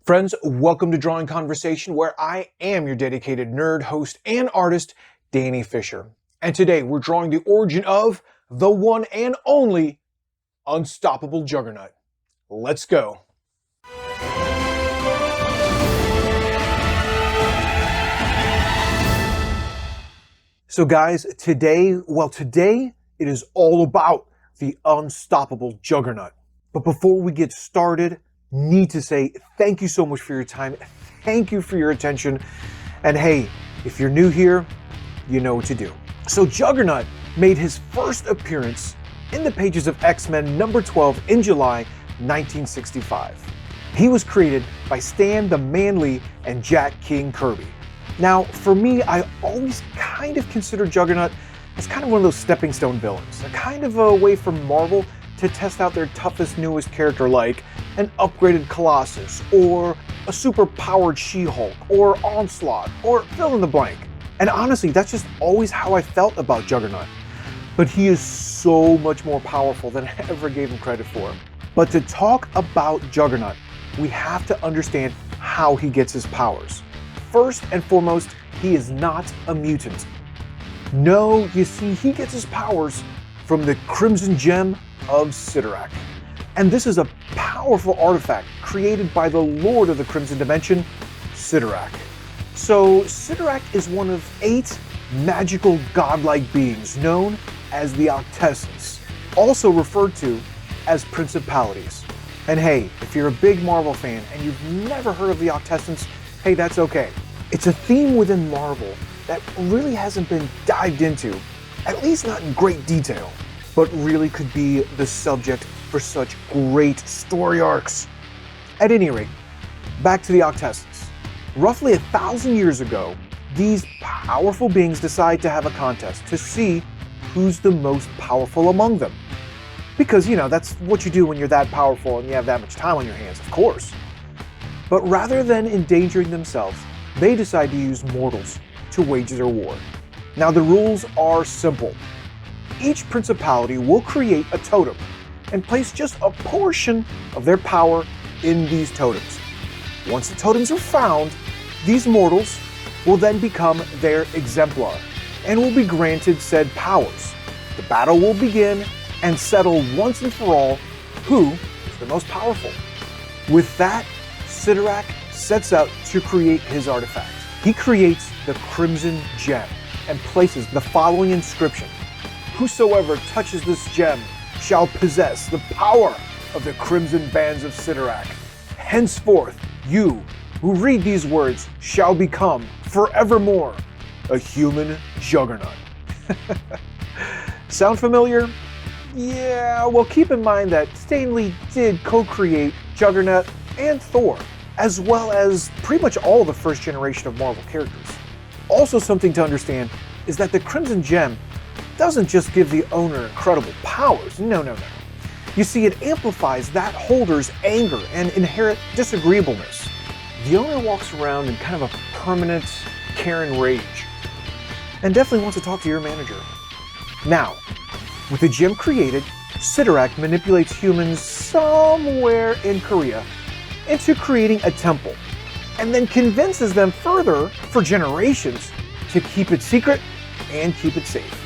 Friends, welcome to Drawing Conversation, where I am your dedicated nerd, host, and artist, Danny Fisher. And today we're drawing the origin of the one and only unstoppable Juggernaut. Let's go. So guys, today it is all about the unstoppable Juggernaut. But before we get started, need to say thank you so much for your time. Thank you for your attention. And hey, if you're new here, you know what to do. So Juggernaut made his first appearance in the pages of X-Men number 12 in July 1965. He was created by Stan the Manly and Jack King Kirby. Now, for me, I always kind of consider Juggernaut as kind of one of those stepping stone villains, a kind of a way for Marvel to test out their toughest, newest character like an upgraded Colossus, or a super-powered She-Hulk, or Onslaught, or fill in the blank. And honestly, that's just always how I felt about Juggernaut. But he is so much more powerful than I ever gave him credit for. But to talk about Juggernaut, we have to understand how he gets his powers. First and foremost, he is not a mutant. No, you see, he gets his powers from the Crimson Gem of Cyttorak. And this is a powerful artifact created by the Lord of the Crimson Dimension, Cyttorak. So Cyttorak is one of 8 magical godlike beings known as the Octessence, also referred to as principalities. And hey, if you're a big Marvel fan and you've never heard of the Octessence, hey, that's okay. It's a theme within Marvel that really hasn't been dived into, at least not in great detail, but really could be the subject for such great story arcs. At any rate, back to the Octessence. Roughly 1,000 years ago, these powerful beings decide to have a contest to see who's the most powerful among them. Because, you know, that's what you do when you're that powerful and you have that much time on your hands, of course. But rather than endangering themselves, they decide to use mortals to wage their war. Now the rules are simple. Each principality will create a totem and place just a portion of their power in these totems. Once the totems are found, these mortals will then become their exemplar and will be granted said powers. The battle will begin and settle once and for all who is the most powerful. With that, Cyttorak sets out to create his artifact. He creates the Crimson Gem and places the following inscription: "Whosoever touches this gem shall possess the power of the Crimson Bands of Cyttorak. Henceforth, you who read these words shall become forevermore a human Juggernaut." Sound familiar? Yeah, well, keep in mind that Stan Lee did co-create Juggernaut and Thor, as well as pretty much all the first generation of Marvel characters. Also, something to understand is that the Crimson Gem doesn't just give the owner incredible powers. No. You see, it amplifies that holder's anger and inherent disagreeableness. The owner walks around in kind of a permanent Karen rage, and definitely wants to talk to your manager. Now, with the gem created, Cyttorak manipulates humans somewhere in Korea into creating a temple, and then convinces them further for generations to keep it secret and keep it safe.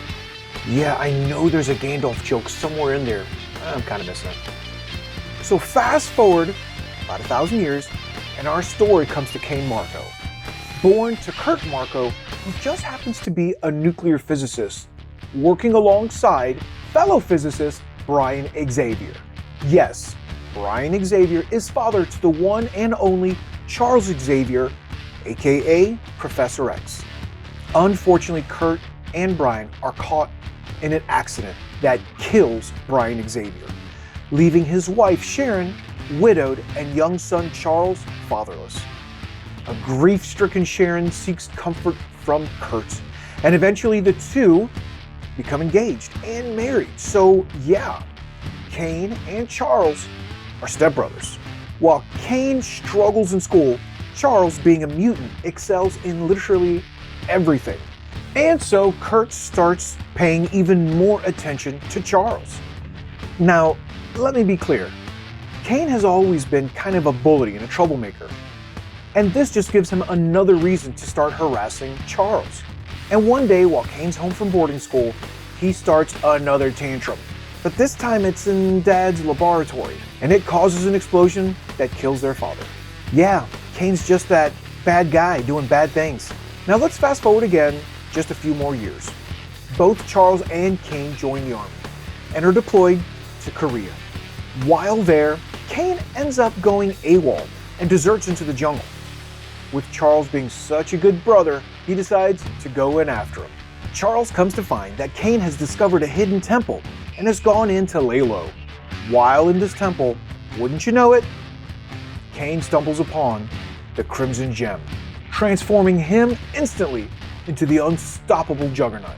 Yeah, I know there's a Gandalf joke somewhere in there. I'm kind of missing it. So fast forward about 1,000 years, and our story comes to Cain Marko, born to Kurt Marko, who just happens to be a nuclear physicist, working alongside fellow physicist Brian Xavier. Yes, Brian Xavier is father to the one and only Charles Xavier, aka Professor X. Unfortunately, Kurt and Brian are caught in an accident that kills Brian Xavier, leaving his wife Sharon widowed and young son Charles fatherless. A grief-stricken Sharon seeks comfort from Kurt, and eventually the two become engaged and married. So yeah, Cain and Charles are stepbrothers. While Cain struggles in school, Charles, being a mutant, excels in literally everything. And so Kurt starts paying even more attention to Charles. Now, let me be clear. Cain has always been kind of a bully and a troublemaker, and this just gives him another reason to start harassing Charles. And one day, while Cain's home from boarding school, he starts another tantrum. But this time it's in Dad's laboratory, and it causes an explosion that kills their father. Yeah, Cain's just that bad guy doing bad things. Now let's fast forward again just a few more years. Both Charles and Cain join the army and are deployed to Korea. While there, Cain ends up going AWOL and deserts into the jungle. With Charles being such a good brother, he decides to go in after him. Charles comes to find that Cain has discovered a hidden temple and has gone in to lay low. While in this temple, wouldn't you know it, Cain stumbles upon the Crimson Gem, transforming him instantly into the unstoppable Juggernaut.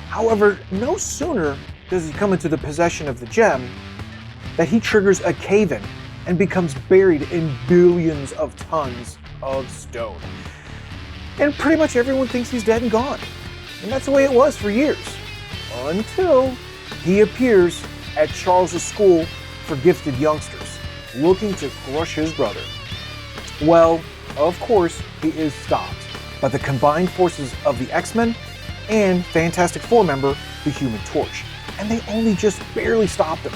However, no sooner does he come into the possession of the gem that he triggers a cave-in and becomes buried in billions of tons of stone. And pretty much everyone thinks he's dead and gone. And that's the way it was for years. Until he appears at Charles' school for gifted youngsters, looking to crush his brother. Well, of course, he is stopped by the combined forces of the X-Men and Fantastic Four member, the Human Torch. And they only just barely stopped him.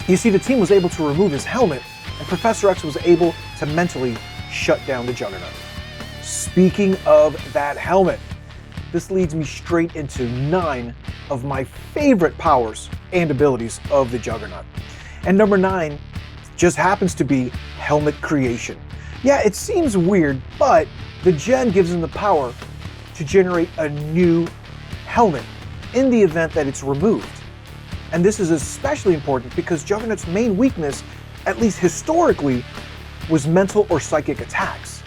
You see, the team was able to remove his helmet, and Professor X was able to mentally shut down the Juggernaut. Speaking of that helmet, this leads me straight into 9 of my favorite powers and abilities of the Juggernaut. And number 9 just happens to be helmet creation. Yeah, it seems weird, but the gem gives him the power to generate a new helmet in the event that it's removed. And this is especially important because Juggernaut's main weakness, at least historically, was mental or psychic attacks.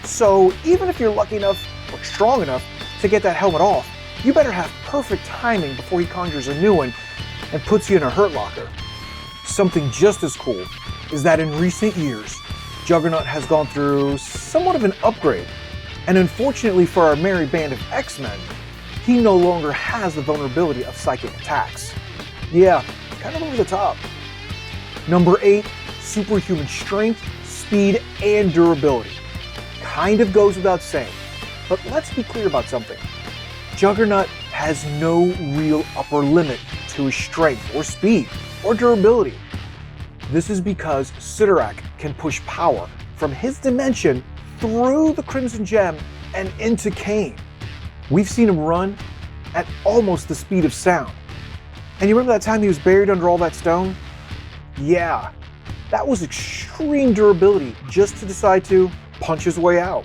So even if you're lucky enough or strong enough to get that helmet off, you better have perfect timing before he conjures a new one and puts you in a hurt locker. Something just as cool is that in recent years, Juggernaut has gone through somewhat of an upgrade. And unfortunately for our merry band of X-Men, he no longer has the vulnerability of psychic attacks. Yeah, kind of over the top. Number 8, superhuman strength, speed, and durability. Kind of goes without saying, but let's be clear about something. Juggernaut has no real upper limit to his strength or speed or durability. This is because Sidorak can push power from his dimension through the Crimson Gem and into Cain. We've seen him run at almost the speed of sound. And you remember that time he was buried under all that stone? Yeah, that was extreme durability just to decide to punch his way out.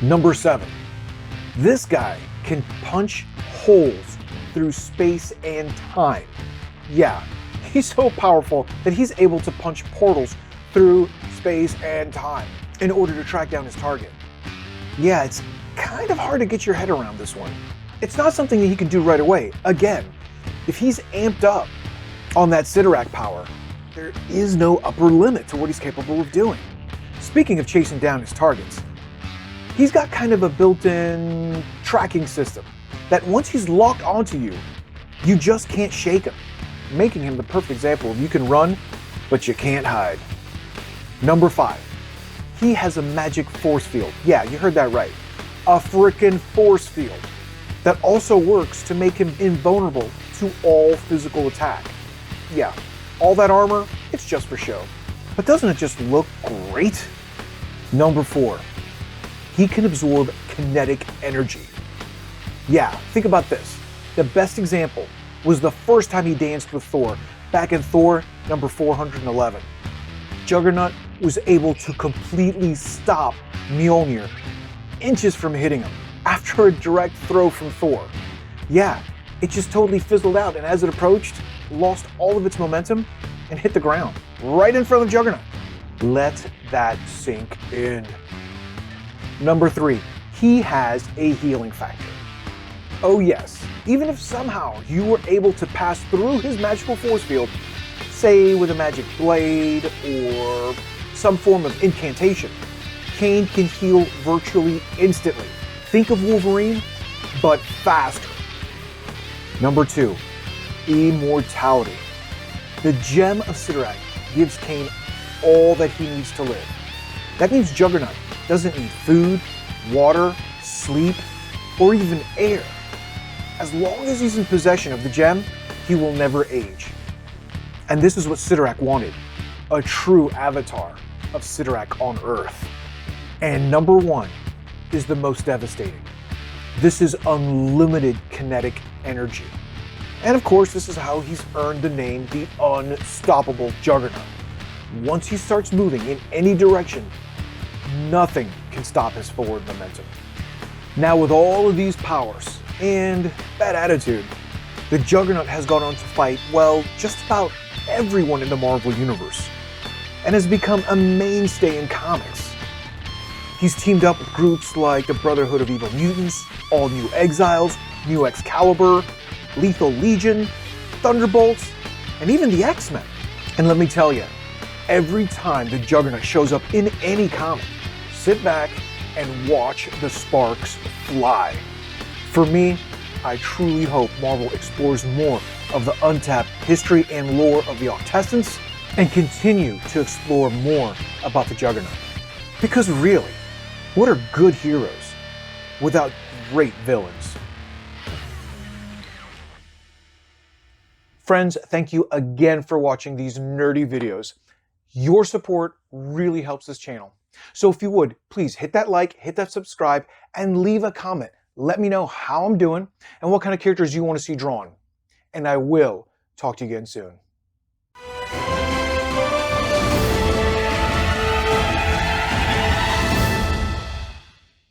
Number 7, this guy can punch holes through space and time. Yeah, he's so powerful that he's able to punch portals through space and time in order to track down his target. Yeah, it's kind of hard to get your head around this one. It's not something that he can do right away. Again, if he's amped up on that Sidorak power, there is no upper limit to what he's capable of doing. Speaking of chasing down his targets, he's got kind of a built-in tracking system that once he's locked onto you, you just can't shake him, making him the perfect example of you can run, but you can't hide. Number 5, he has a magic force field. Yeah, you heard that right. A frickin' force field that also works to make him invulnerable to all physical attack. Yeah, all that armor, it's just for show. But doesn't it just look great? Number 4, he can absorb kinetic energy. Yeah, think about this. The best example was the first time he danced with Thor, back in Thor number 411. Juggernaut was able to completely stop Mjolnir inches from hitting him after a direct throw from Thor. Yeah, it just totally fizzled out, and as it approached, lost all of its momentum and hit the ground right in front of Juggernaut. Let that sink in. Number 3, he has a healing factor. Oh yes, even if somehow you were able to pass through his magical force field, say with a magic blade or some form of incantation, Cain can heal virtually instantly. Think of Wolverine, but faster. Number 2, immortality. The Gem of Sidorak gives Cain all that he needs to live. That means Juggernaut doesn't need food, water, sleep, or even air. As long as he's in possession of the gem, he will never age. And this is what Sidorak wanted, a true avatar of Sidorak on Earth. And number one is the most devastating. This is unlimited kinetic energy. And of course, this is how he's earned the name the Unstoppable Juggernaut. Once he starts moving in any direction, nothing can stop his forward momentum. Now, with all of these powers and that attitude, the Juggernaut has gone on to fight, well, just about everyone in the Marvel Universe, and has become a mainstay in comics. He's teamed up with groups like the Brotherhood of Evil Mutants, All New Exiles, New Excalibur, Lethal Legion, Thunderbolts, and even the X-Men. And let me tell you, every time the Juggernaut shows up in any comic, sit back and watch the sparks fly. For me, I truly hope Marvel explores more of the untapped history and lore of the Octessence and continue to explore more about the Juggernaut. Because really, what are good heroes without great villains? Friends, thank you again for watching these nerdy videos. Your support really helps this channel. So if you would, please hit that like, hit that subscribe, and leave a comment. Let me know how I'm doing and what kind of characters you want to see drawn. And I will talk to you again soon.